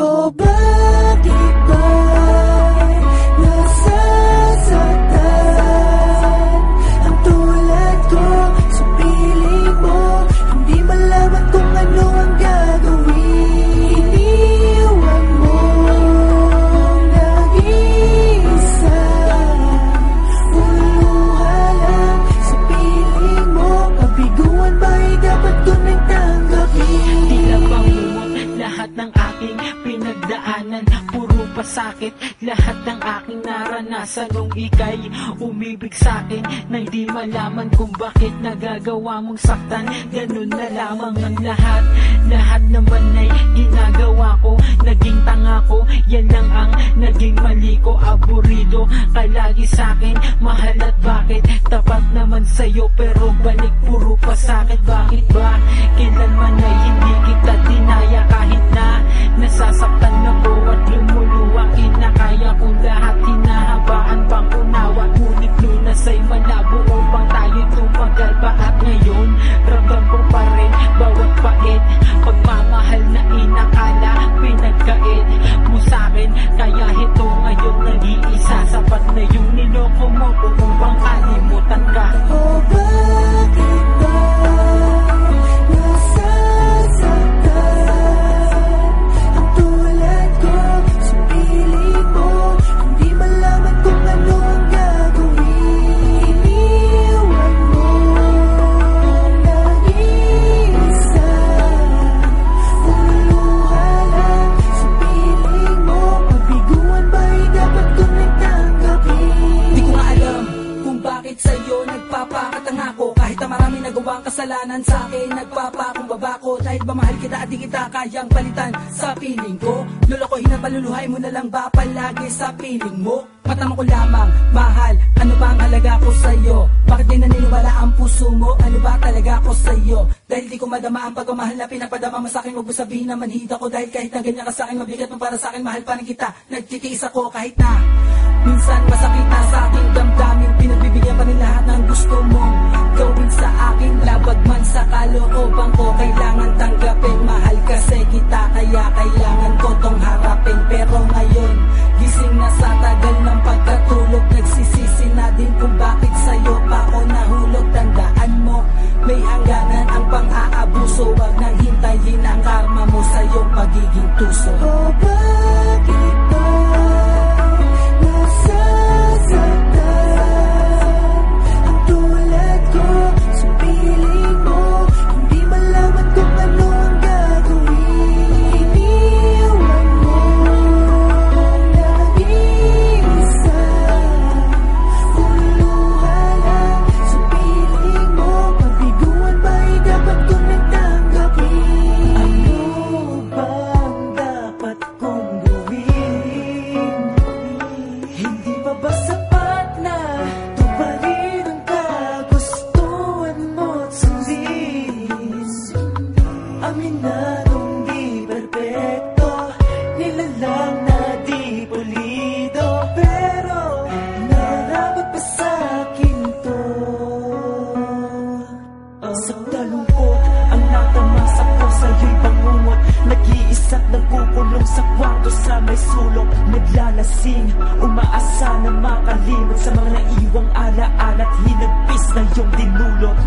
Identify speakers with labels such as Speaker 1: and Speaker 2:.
Speaker 1: O bakit ba nasasaktan ang tulad ko sa piling mo? Hindi malaman kung ano ang gagawin. Iniwan mo nag-iisa, uluha lang sa piling mo. Kabiguan ba'y dapat ko nang tanggapin?
Speaker 2: Tila bangumot lahat ng aking pinagdaanan, puro pasakit lahat ng aking naranasan. Nung ika'y umibig sa'kin nang di malaman kung bakit nagagawa mong saktan. Ganun na lamang ang lahat, lahat naman ay ginagawa ko. Naging tanga ko, yan lang ang naging mali ko. Aburido ka lagi sa'kin, mahal at bakit? Tapat naman sa'yo pero balik puro pasakit. Bakit ba kailanman ay hindi kita dinaya? Kahit na nasasaktan ako at lumuluwa, kinakaya ko lahat, hinahabaan pang unawa. Ngunit lunas ay malabo upang tayo tumagal pa. At ngayon, ramdam ko pa rin bawat pait, pagmamahal na inakala pinagkait mo sa'kin. Kaya ito ngayon nag-iisa, sapat na yung niloko mo upang kalimutan ka.
Speaker 1: O bakit ba nasasaktan ang tulad ko sa piling mo? Hindi malaman kung ano ang gagawin. Iniwan mo nag-iisa, uluha lang sa piling mo. Pabiguan ba'y dapat ko nang tanggapin?
Speaker 3: Di ko nga alam kung bakit sa'yo nagpapakatanga ko. Kahit na marami nagawang kasalanan sa'kin, nagpapakumbaba ko. Dahil ba mahal kita at di kita kayang palitan sa piling ko? Lulukohin at maluluhay mo na lang ba palagi sa piling mo? Mata mo ko lamang, mahal, ano ba ang halaga ko sa'yo? Bakit di naniniwala ang puso mo? Ano ba talaga ko sa'yo? Dahil di ko madama ang pagmamahal na pinapadama mo sa'kin. Huwag mo sabihin na manhid ako, dahil kahit na ganyan ka sa'kin, mabigat mo para sa'kin, mahal pa rin kita. Nagtitiis ako kahit na minsan masakit na sa aking damdamin. Pinagbibigyan pa rin lahat ng gusto mong gawin sa akin. Labag man sa kalooban ko, kailangan tanggapin. Mahal kasi kita, kaya kailangan ko tong harapin. Pero ngayon, gising na sa tagal ng pagkatulog, nagsisisi na din kung bakit sa'yo pa ako nahulog. Tandaan mo, may hangganan ang pang-aabuso. Wag nang hintayin ang karma mo sa iyong pagiging tuso.
Speaker 1: O bakit ba nasasaktan ang tulad ko sa piling mo? Hindi malaman kung ano ang gagawin. Iniwan mo nag-iisa, uluha lang sa piling mo. Pabiguan ba'y dapat ko nang tanggapin? Ano bang dapat kong gawin? Hindi pa ba sapat na tuparin ang kagustuhan mo't sundin? Aminadong di perpekto, nilalang na di pulido, pero nararapat pa sa'kin to. Sa dalungkot ang natamasa ko, sa'yo'y bangungot. Nag-iisa't nagkukulong sa kwarto sa may sulok. Naglalasing, umaasa na makalimot sa mga naiwang alaala at hinagpis na iyong dinulot.